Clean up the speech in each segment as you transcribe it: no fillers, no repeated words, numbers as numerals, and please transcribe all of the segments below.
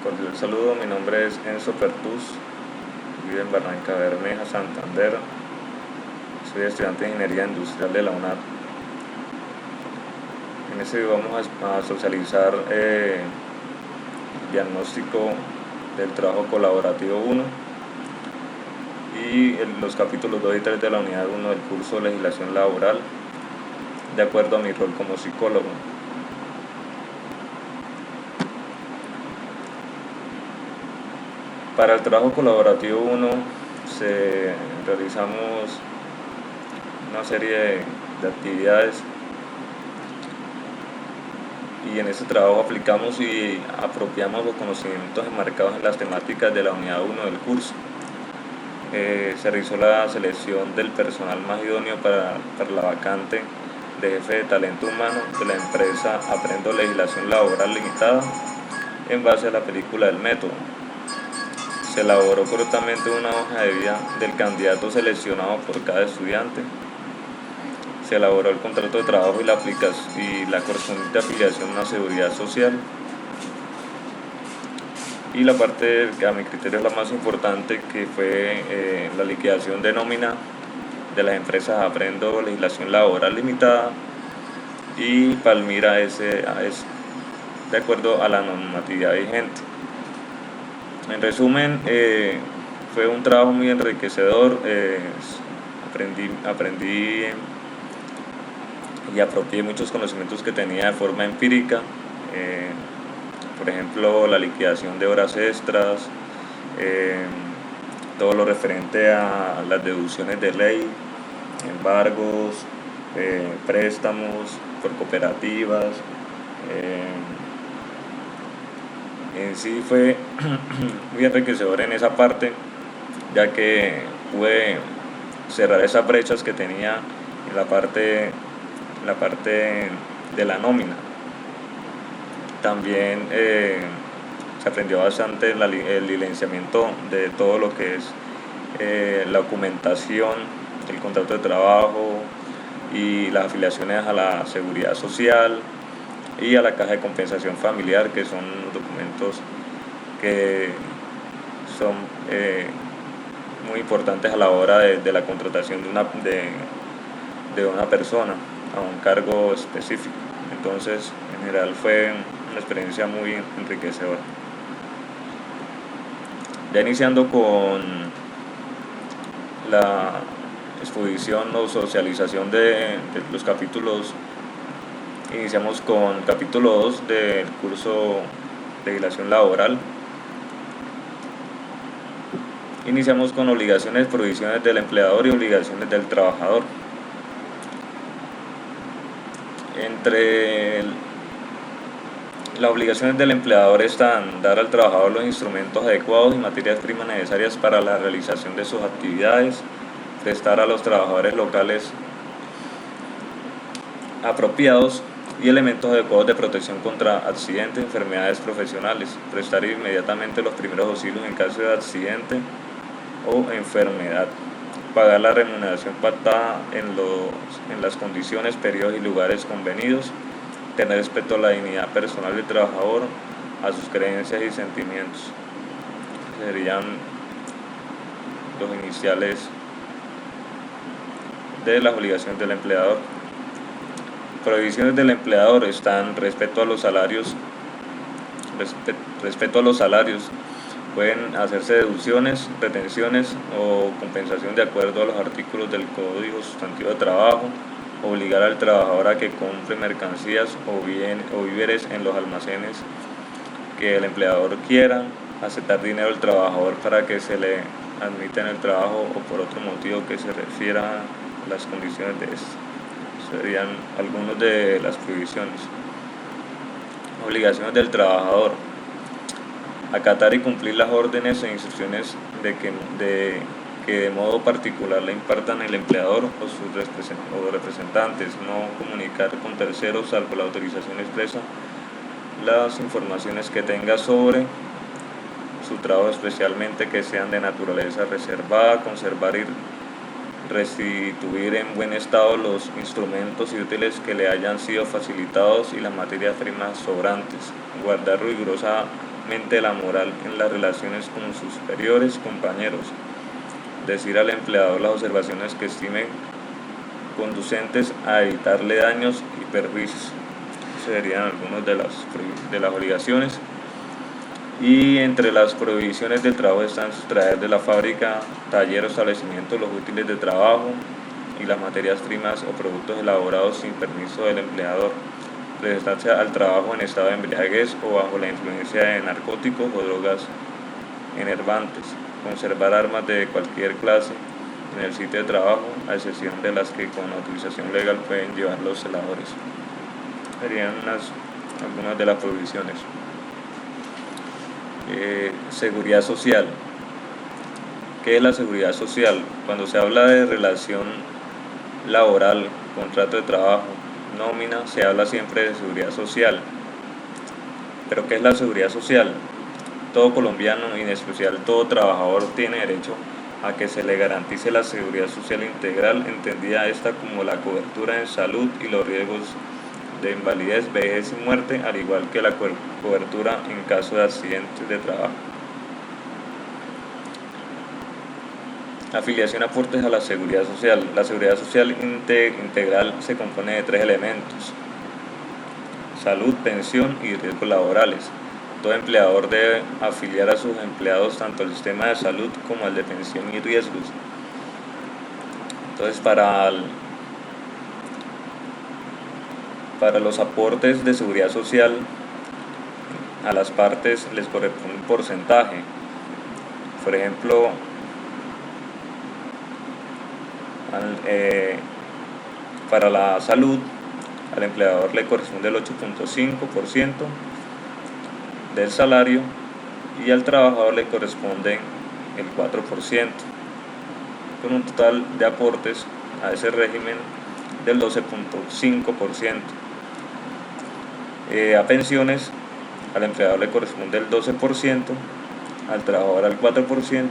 Cordial saludo, mi nombre es Enzo Pertús, vivo en Barranca Bermeja, Santander. Soy estudiante de Ingeniería Industrial de la UNAD. En este video vamos a socializar el diagnóstico del trabajo colaborativo 1 y los capítulos 2 y 3 de la unidad 1 del curso de legislación laboral, de acuerdo a mi rol como psicólogo. Para el trabajo colaborativo 1 realizamos una serie de actividades y en este trabajo aplicamos y apropiamos los conocimientos enmarcados en las temáticas de la unidad 1 del curso. Se realizó la selección del personal más idóneo para la vacante de jefe de talento humano de la empresa Aprendo Legislación Laboral Limitada en base a la película del método. Se elaboró correctamente una hoja de vida del candidato seleccionado por cada estudiante. Se elaboró el contrato de trabajo y la correspondiente afiliación a la seguridad social. Y la parte que a mi criterio es la más importante, que fue la liquidación de nómina de las empresas Aprendo Legislación Laboral Limitada y Palmira S.A.S. de acuerdo a la normatividad vigente. En resumen, fue un trabajo muy enriquecedor. Aprendí y apropié muchos conocimientos que tenía de forma empírica, por ejemplo, la liquidación de horas extras, todo lo referente a las deducciones de ley, embargos, préstamos por cooperativas. En sí fue muy enriquecedor en esa parte, ya que pude cerrar esas brechas que tenía en la parte de la nómina. También se aprendió bastante el licenciamiento de todo lo que es la documentación, el contrato de trabajo y las afiliaciones a la seguridad social y a la caja de compensación familiar, que son documentos que son muy importantes a la hora de la contratación de una persona a un cargo específico. Entonces, en general fue una experiencia muy enriquecedora. Ya iniciando con la exposición o socialización de los capítulos, iniciamos con capítulo 2 del curso de legislación laboral. Iniciamos con obligaciones, prohibiciones del empleador y obligaciones del trabajador. Entre las obligaciones del empleador están dar al trabajador los instrumentos adecuados y materias primas necesarias para la realización de sus actividades, prestar a los trabajadores locales apropiados y elementos adecuados de protección contra accidentes, enfermedades profesionales, prestar inmediatamente los primeros auxilios en caso de accidente o enfermedad, pagar la remuneración pactada en las condiciones, periodos y lugares convenidos, tener respeto a la dignidad personal del trabajador, a sus creencias y sentimientos. Serían los iniciales de las obligaciones del empleador. Prohibiciones del empleador están respeto a los salarios. Pueden hacerse deducciones, retenciones o compensación de acuerdo a los artículos del Código Sustantivo de Trabajo, obligar al trabajador a que compre mercancías o víveres en los almacenes que el empleador quiera, aceptar dinero del trabajador para que se le admita en el trabajo o por otro motivo que se refiera a las condiciones de esto. Serían algunas de las prohibiciones. Obligaciones del trabajador: acatar y cumplir las órdenes e instrucciones que de modo particular le impartan el empleador o sus representantes, no comunicar con terceros, salvo la autorización expresa, las informaciones que tenga sobre su trabajo, especialmente que sean de naturaleza reservada, conservar y restituir en buen estado los instrumentos y útiles que le hayan sido facilitados y las materias primas sobrantes, guardar rigurosamente especialmente la moral en las relaciones con sus superiores, compañeros. Decir al empleador las observaciones que estimen conducentes a evitarle daños y perjuicios. Serían algunas de las obligaciones. Y entre las prohibiciones del trabajo están sustraer de la fábrica, taller o establecimiento los útiles de trabajo y las materias primas o productos elaborados sin permiso del empleador, presentarse al trabajo en estado de embriaguez o bajo la influencia de narcóticos o drogas enervantes, conservar armas de cualquier clase en el sitio de trabajo, a excepción de las que con autorización legal pueden llevar los celadores. Serían algunas de las prohibiciones. Seguridad social. ¿Qué es la seguridad social? Cuando se habla de relación laboral, contrato de trabajo, nómina, se habla siempre de seguridad social. ¿Pero qué es la seguridad social? Todo colombiano y en especial todo trabajador tiene derecho a que se le garantice la seguridad social integral, entendida esta como la cobertura en salud y los riesgos de invalidez, vejez y muerte, al igual que la cobertura en caso de accidentes de trabajo. Afiliación, aportes a la seguridad social. La seguridad social integral se compone de 3 elementos: salud, pensión y riesgos laborales. Todo empleador debe afiliar a sus empleados tanto al sistema de salud como al de pensión y riesgos. Entonces, para los aportes de seguridad social, a las partes les corresponde un porcentaje. Por ejemplo, para la salud, al empleador le corresponde el 8.5% del salario y al trabajador le corresponde el 4%, con un total de aportes a ese régimen del 12.5%. A pensiones, al empleador le corresponde el 12%, al trabajador al 4%,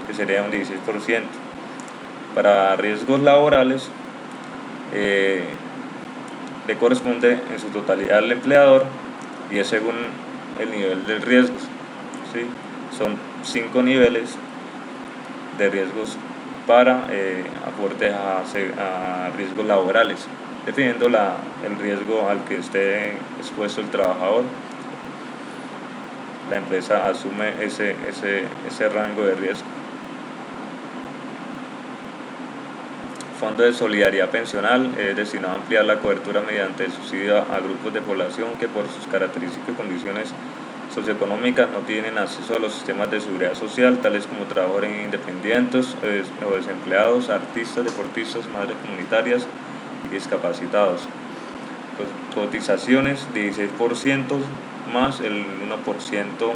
que sería un 16%. Para riesgos laborales, le corresponde en su totalidad al empleador y es según el nivel de riesgos, ¿sí? Son 5 niveles de riesgos para aportes a riesgos laborales, dependiendo el riesgo al que esté expuesto el trabajador. La empresa asume ese rango de riesgo. Fondo de Solidaridad Pensional es destinado a ampliar la cobertura mediante el subsidio a grupos de población que por sus características y condiciones socioeconómicas no tienen acceso a los sistemas de seguridad social, tales como trabajadores independientes o desempleados, artistas, deportistas, madres comunitarias y discapacitados. Cotizaciones 16% más el 1%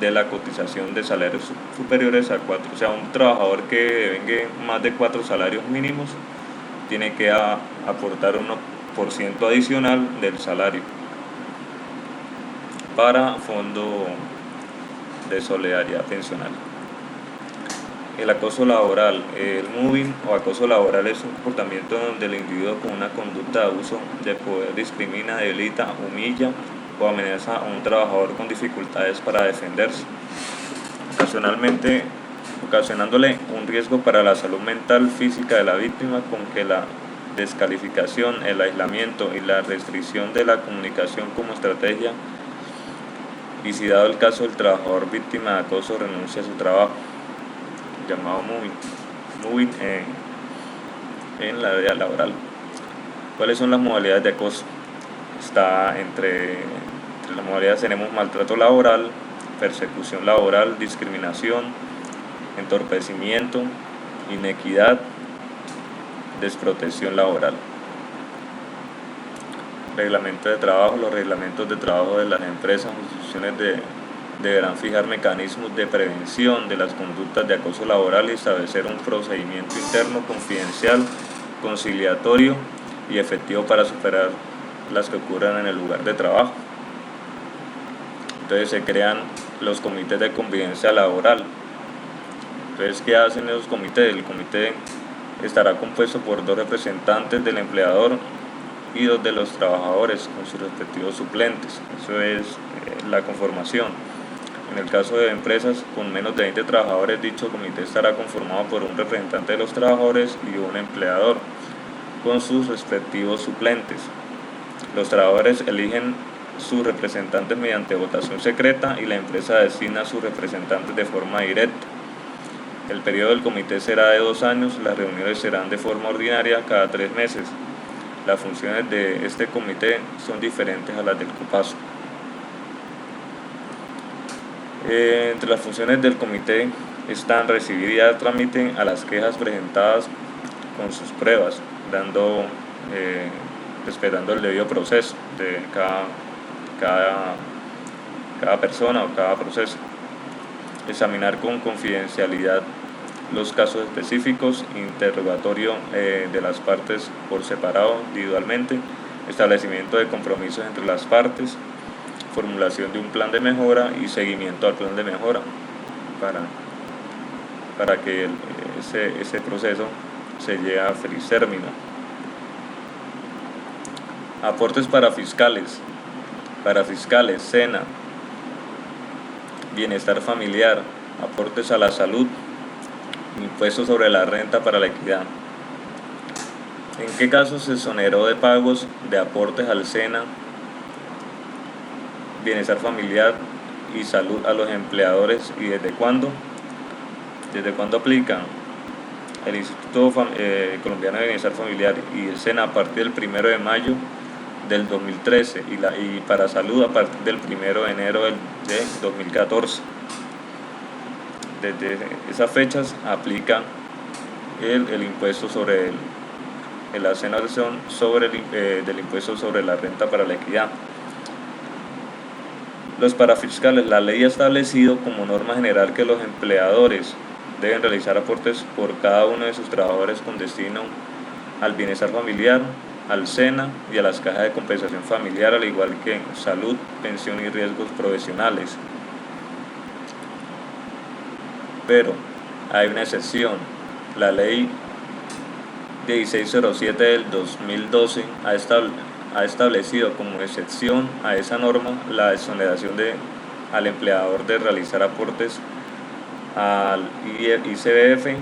de la cotización de salarios superiores a 4. O sea, un trabajador que venga más de 4 salarios mínimos tiene que aportar 1% adicional del salario para Fondo de Solidaridad Pensional. El acoso laboral. El mobbing o acoso laboral es un comportamiento donde el individuo con una conducta de abuso de poder discrimina, debilita, humilla o amenaza a un trabajador con dificultades para defenderse, ocasionándole un riesgo para la salud mental física de la víctima, con que la descalificación, el aislamiento y la restricción de la comunicación como estrategia, y si dado el caso el trabajador víctima de acoso renuncia a su trabajo, llamado mobbing en la área laboral. ¿Cuáles son las modalidades de acoso? Está entre las modalidades tenemos maltrato laboral, persecución laboral, discriminación, entorpecimiento, inequidad, desprotección laboral. Reglamento de trabajo. Los reglamentos de trabajo de las empresas o instituciones deberán fijar mecanismos de prevención de las conductas de acoso laboral y establecer un procedimiento interno confidencial, conciliatorio y efectivo para superar las que ocurran en el lugar de trabajo. Entonces se crean los comités de convivencia laboral. Entonces, ¿qué hacen esos comités? El comité estará compuesto por 2 representantes del empleador y 2 de los trabajadores con sus respectivos suplentes. Eso es la conformación. En el caso de empresas con menos de 20 trabajadores, dicho comité estará conformado por un representante de los trabajadores y un empleador, con sus respectivos suplentes. Los trabajadores eligen sus representantes mediante votación secreta y la empresa designa a sus representantes de forma directa. El periodo del comité será de 2 años, las reuniones serán de forma ordinaria cada 3 meses. Las funciones de este comité son diferentes a las del COPASO. Entre las funciones del comité están recibir y dar trámite a las quejas presentadas con sus pruebas, respetando el debido proceso de cada persona o cada proceso. Examinar con confidencialidad los casos específicos, interrogatorio de las partes por separado, individualmente, establecimiento de compromisos entre las partes, formulación de un plan de mejora y seguimiento al plan de mejora para que ese proceso se lleve a feliz término. Aportes para fiscales, SENA, bienestar familiar, aportes a la salud, impuestos sobre la renta para la equidad. ¿En qué casos se exoneró de pagos de aportes al SENA, bienestar familiar y salud a los empleadores y desde cuándo? ¿Desde cuándo aplican? El Instituto Colombiano de Bienestar Familiar y el SENA a partir del 1 de mayo del 2013 y para salud a partir del 1 de enero de 2014. Desde esas fechas aplica el impuesto sobre la exoneración del impuesto sobre la renta para la equidad. Los parafiscales, la ley ha establecido como norma general que los empleadores deben realizar aportes por cada uno de sus trabajadores con destino al bienestar familiar, al SENA y a las cajas de compensación familiar, al igual que salud, pensión y riesgos profesionales. Pero hay una excepción. La ley 1607 del 2012 ha establecido como excepción a esa norma la exoneración al empleador de realizar aportes al ICBF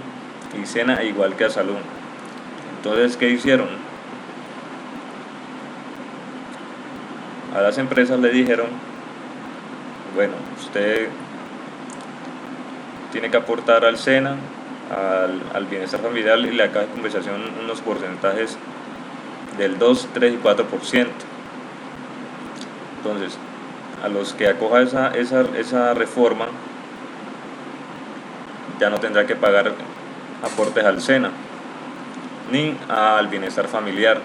y SENA igual que a salud. Entonces, ¿qué hicieron? A las empresas le dijeron, bueno, usted tiene que aportar al SENA, al bienestar familiar y la caja de compensación unos porcentajes del 2, 3 y 4%. Entonces, a los que acoja esa reforma, ya no tendrá que pagar aportes al SENA ni al bienestar familiar.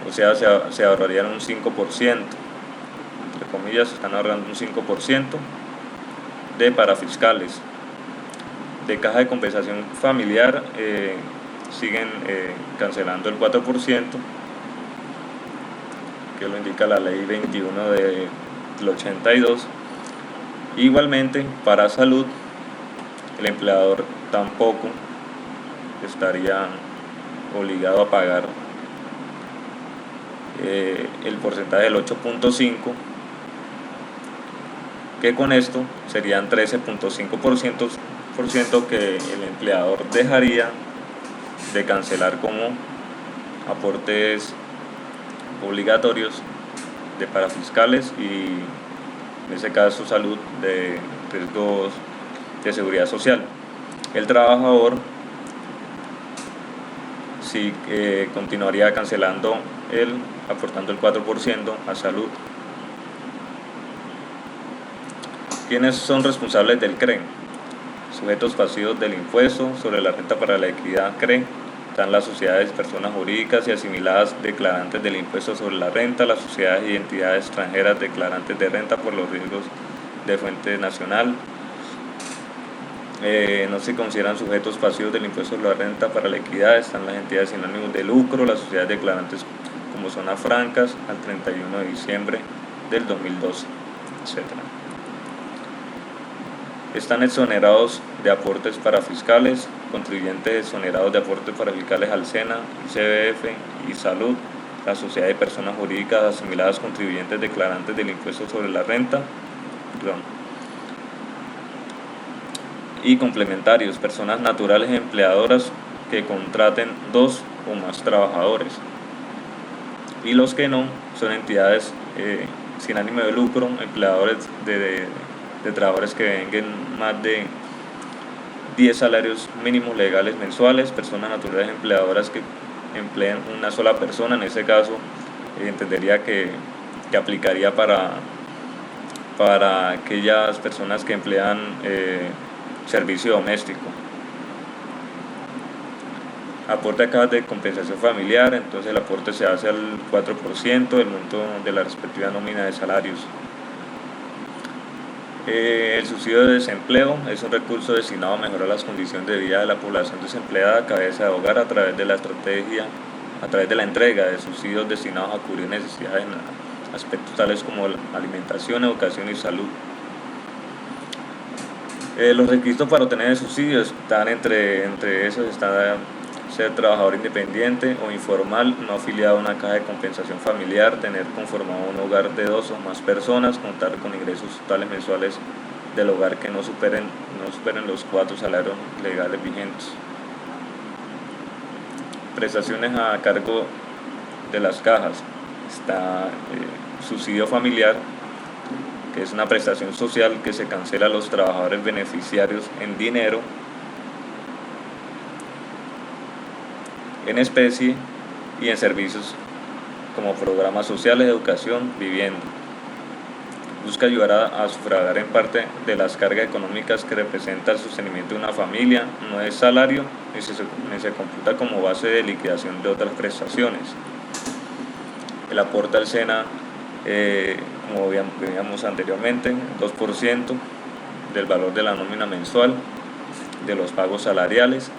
O sea, se ahorrarían un 5%. Entre comillas, se están ahorrando un 5% de parafiscales. De caja de compensación familiar siguen cancelando el 4%, que lo indica la ley 21 del 82. Igualmente, para salud, el empleador tampoco estaría obligado a pagar el porcentaje del 8.5%, que con esto serían 13.5% que el empleador dejaría de cancelar como aportes obligatorios de parafiscales y en ese caso salud, de riesgos de seguridad social. El trabajador sí continuaría cancelando aportando el 4% a salud. ¿Quiénes son responsables del CRE? Sujetos pasivos del impuesto sobre la renta para la equidad CRE están las sociedades, personas jurídicas y asimiladas declarantes del impuesto sobre la renta, las sociedades y entidades extranjeras declarantes de renta por los riesgos de fuente nacional. No se consideran sujetos pasivos del impuesto sobre la renta para la equidad, están las entidades sin ánimo de lucro, las sociedades declarantes como zonas francas al 31 de diciembre del 2012, etc. Están exonerados de aportes parafiscales, contribuyentes exonerados de aportes parafiscales al SENA, ICBF y salud, la sociedad de personas jurídicas asimiladas contribuyentes declarantes del impuesto sobre la renta perdón. Y complementarios, personas naturales empleadoras que contraten 2 o más trabajadores. Y los que no son entidades sin ánimo de lucro, empleadores de trabajadores que vengan más de 10 salarios mínimos legales mensuales, personas naturales empleadoras que empleen una sola persona. En ese caso entendería que aplicaría para aquellas personas que emplean servicio doméstico. Aporte acá de compensación familiar, entonces el aporte se hace al 4% del monto de la respectiva nómina de salarios. El subsidio de desempleo es un recurso destinado a mejorar las condiciones de vida de la población desempleada, cabeza de hogar, a través de la entrega de subsidios destinados a cubrir necesidades en aspectos tales como la alimentación, educación y salud. Los requisitos para obtener el subsidio están entre esos está ser trabajador independiente o informal, no afiliado a una caja de compensación familiar, tener conformado un hogar de 2 o más personas, contar con ingresos totales mensuales del hogar que no superen los 4 salarios legales vigentes. Prestaciones a cargo de las cajas. Está subsidio familiar, que es una prestación social que se cancela a los trabajadores beneficiarios en dinero, en especie y en servicios como programas sociales, educación, vivienda. Busca ayudar a sufragar en parte de las cargas económicas que representa el sostenimiento de una familia. No es salario ni se computa como base de liquidación de otras prestaciones. El aporte al SENA, como veíamos anteriormente, 2% del valor de la nómina mensual, de los pagos salariales.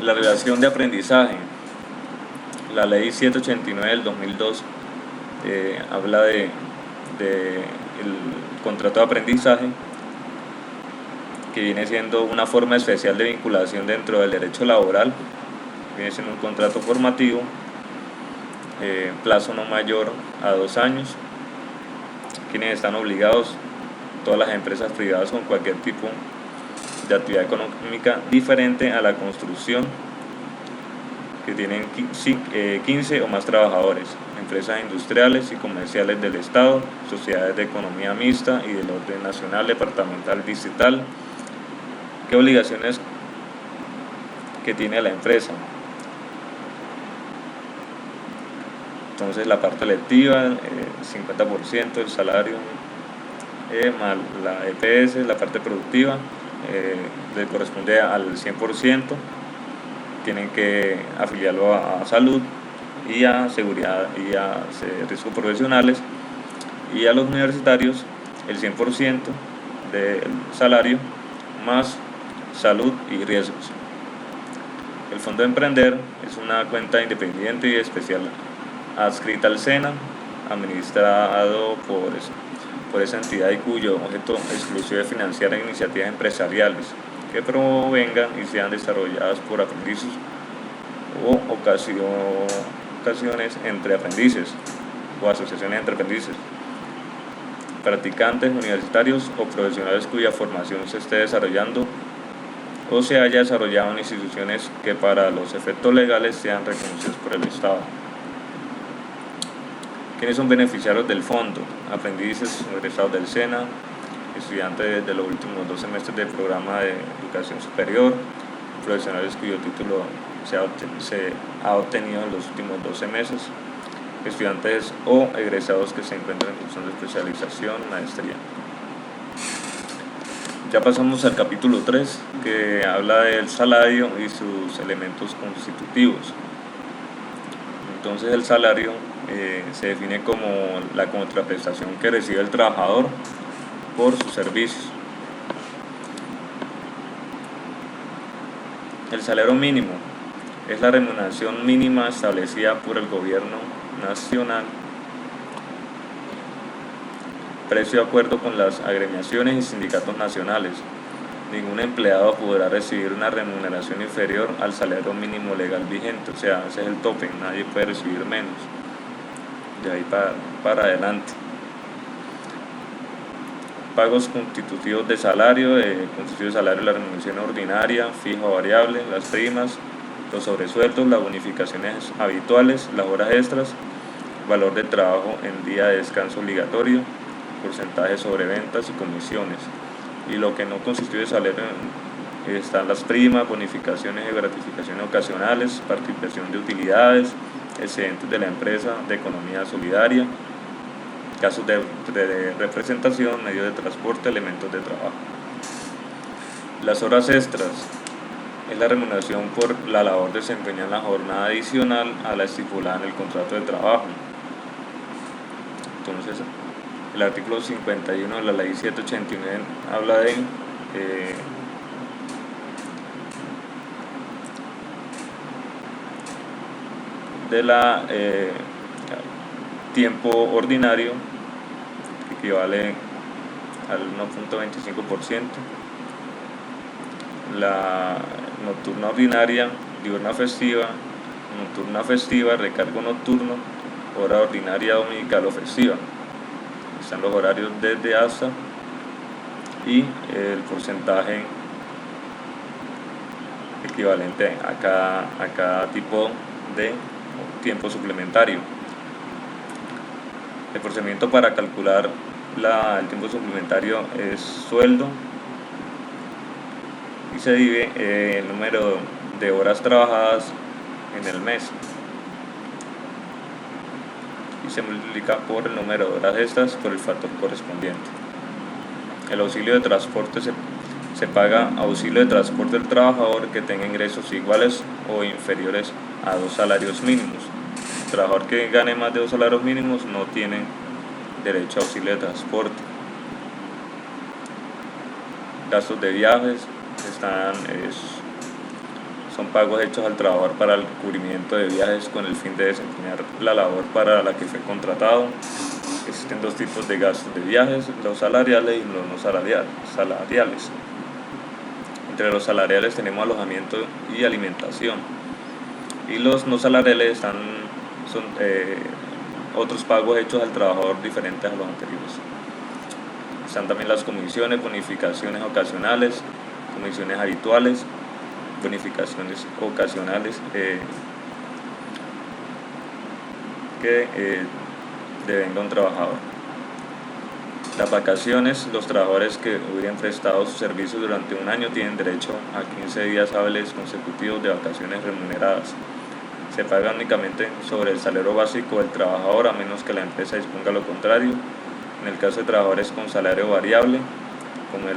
La relación de aprendizaje. La ley 789 del 2002 habla de el contrato de aprendizaje, que viene siendo una forma especial de vinculación dentro del derecho laboral. Viene siendo un contrato formativo, plazo no mayor a 2 años, quienes están obligados, todas las empresas privadas con cualquier tipo de actividad económica diferente a la construcción, que tienen 15 o más trabajadores, empresas industriales y comerciales del Estado, sociedades de economía mixta y del orden nacional, departamental, distrital. ¿Qué obligaciones que tiene la empresa? Entonces la parte electiva, 50% del salario, más la EPS, la parte productiva, le corresponde al 100%, tienen que afiliarlo a salud y a seguridad y a riesgos profesionales, y a los universitarios el 100% del salario más salud y riesgos. El Fondo de Emprender es una cuenta independiente y especial adscrita al SENA, administrado por esa entidad y cuyo objeto exclusivo es financiar iniciativas empresariales que provengan y sean desarrolladas por aprendices o ocasiones entre aprendices o asociaciones entre aprendices, practicantes, universitarios o profesionales cuya formación se esté desarrollando o se haya desarrollado en instituciones que para los efectos legales sean reconocidos por el Estado. ¿Quiénes son beneficiarios del fondo? Aprendices egresados del SENA, estudiantes de los últimos 2 semestres del programa de educación superior, profesionales cuyo título se ha obtenido en los últimos 12 meses, estudiantes o egresados que se encuentran en cursos de especialización, maestría. Ya pasamos al capítulo 3, que habla del salario y sus elementos constitutivos. Entonces el salario se define como la contraprestación que recibe el trabajador por sus servicios. El salario mínimo es la remuneración mínima establecida por el gobierno nacional, precio de acuerdo con las agremiaciones y sindicatos nacionales. Ningún empleado podrá recibir una remuneración inferior al salario mínimo legal vigente, o sea, ese es el tope, nadie puede recibir menos, de ahí para adelante. Pagos constitutivos de salario, constitutivo de salario, la remuneración ordinaria, fija o variable, las primas, los sobresueldos, las bonificaciones habituales, las horas extras, valor de trabajo en día de descanso obligatorio, porcentaje sobre ventas y comisiones. Y lo que no constituye salario están las primas, bonificaciones y gratificaciones ocasionales, participación de utilidades, excedentes de la empresa de economía solidaria, casos de representación, medios de transporte, elementos de trabajo. Las horas extras es la remuneración por la labor desempeñada en la jornada adicional a la estipulada en el contrato de trabajo. Entonces, el artículo 51 de la ley 789 habla de la tiempo ordinario, que equivale al 1.25%, la nocturna ordinaria, diurna festiva, nocturna festiva, recargo nocturno, hora ordinaria dominical o festiva. Están los horarios desde hasta y el porcentaje equivalente a cada tipo de tiempo suplementario. El procedimiento para calcular el tiempo suplementario es sueldo y se divide el número de horas trabajadas en el mes y se multiplica por el número de horas extras por el factor correspondiente. El auxilio de transporte se paga auxilio de transporte del trabajador que tenga ingresos iguales o inferiores a 2 salarios mínimos. El trabajador que gane más de 2 salarios mínimos no tiene derecho a auxilio de transporte. Gastos de viajes son pagos hechos al trabajador para el cubrimiento de viajes con el fin de desempeñar la labor para la que fue contratado. Existen 2 tipos de gastos de viajes, los salariales y los no salariales. Entre los salariales tenemos alojamiento y alimentación, y los no salariales son otros pagos hechos al trabajador diferentes a los anteriores. Están también las comisiones, bonificaciones ocasionales, comisiones habituales, bonificaciones ocasionales que devenga un trabajador. Las vacaciones, los trabajadores que hubieran prestado sus servicios durante un año tienen derecho a 15 días hábiles consecutivos de vacaciones remuneradas. Se paga únicamente sobre el salario básico del trabajador, a menos que la empresa disponga lo contrario. En el caso de trabajadores con salario variable, como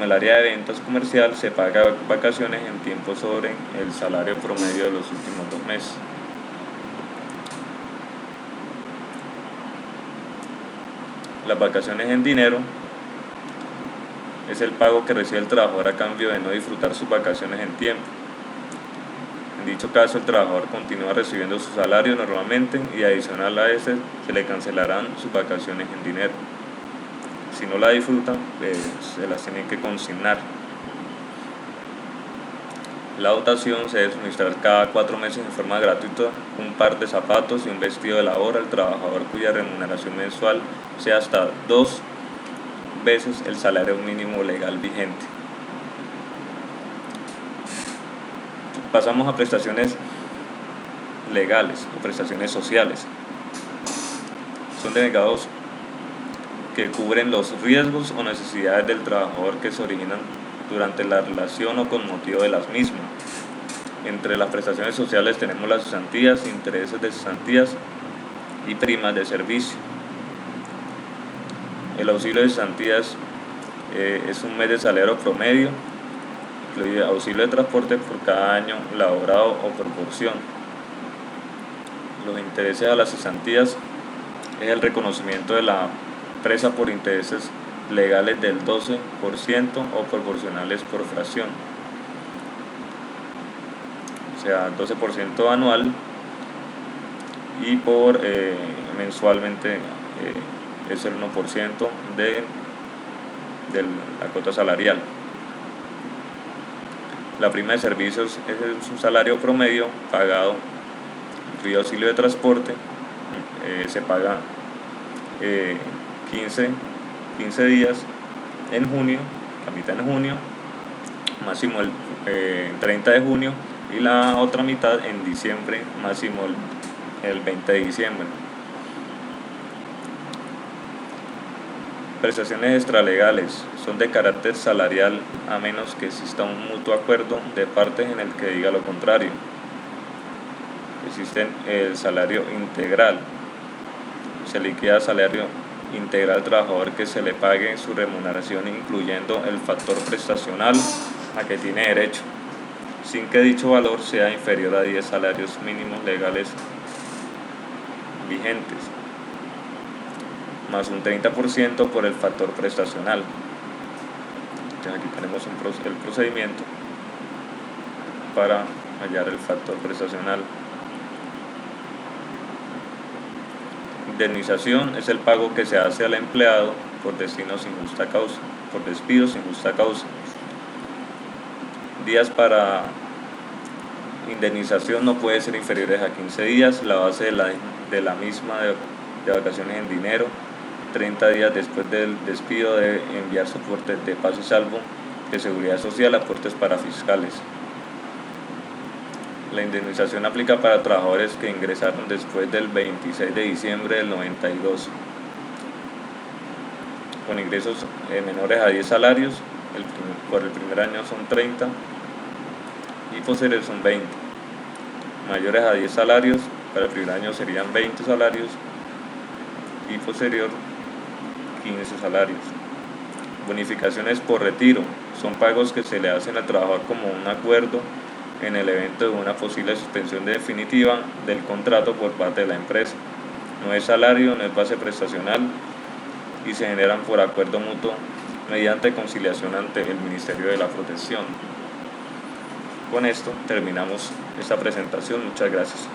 el área de ventas comercial, se paga vacaciones en tiempo sobre el salario promedio de los últimos 2 meses. Las vacaciones en dinero es el pago que recibe el trabajador a cambio de no disfrutar sus vacaciones en tiempo. En dicho caso, el trabajador continúa recibiendo su salario normalmente y adicional a ese se le cancelarán sus vacaciones en dinero. Si no la disfrutan, se las tienen que consignar. La dotación se debe suministrar cada 4 meses en forma gratuita un par de zapatos y un vestido de labor al trabajador cuya remuneración mensual sea hasta 2 veces el salario mínimo legal vigente. Pasamos a prestaciones legales o prestaciones sociales. Son denegados que cubren los riesgos o necesidades del trabajador que se originan durante la relación o con motivo de las mismas. Entre las prestaciones sociales tenemos las cesantías, intereses de cesantías y primas de servicio. El auxilio de cesantías es un mes de salario promedio, incluye auxilio de transporte por cada año laborado o por porción. Los intereses a las cesantías es el reconocimiento de la empresa por intereses legales del 12% o proporcionales por fracción, o sea, 12% anual y por mensualmente es el 1% de la cuota salarial. La prima de servicios es un salario promedio pagado, incluido auxilio de transporte, se paga 15 15 días en junio, la mitad en junio, máximo el 30 de junio, y la otra mitad en diciembre, máximo el 20 de diciembre. Prestaciones extralegales son de carácter salarial a menos que exista un mutuo acuerdo de partes en el que diga lo contrario. Existe el salario integral. Se liquida salario integral al trabajador que se le pague su remuneración incluyendo el factor prestacional a que tiene derecho, sin que dicho valor sea inferior a 10 salarios mínimos legales vigentes, más un 30% por el factor prestacional. Entonces aquí tenemos el procedimiento para hallar el factor prestacional. Indemnización es el pago que se hace al empleado por despido sin justa causa. Días para indemnización no puede ser inferiores a 15 días. La base de la misma de vacaciones en dinero. 30 días después del despido debe enviar soporte de paso y salvo de seguridad social, aportes para fiscales. La indemnización aplica para trabajadores que ingresaron después del 26 de diciembre del 92, con ingresos menores a 10 salarios, por el primer año son 30 y posteriores son 20. Mayores a 10 salarios, para el primer año serían 20 salarios y posterior 15 salarios. Bonificaciones por retiro son pagos que se le hacen al trabajador como un acuerdo en el evento de una posible suspensión definitiva del contrato por parte de la empresa. No es salario, no es base prestacional y se generan por acuerdo mutuo mediante conciliación ante el Ministerio de la Protección. Con esto terminamos esta presentación. Muchas gracias.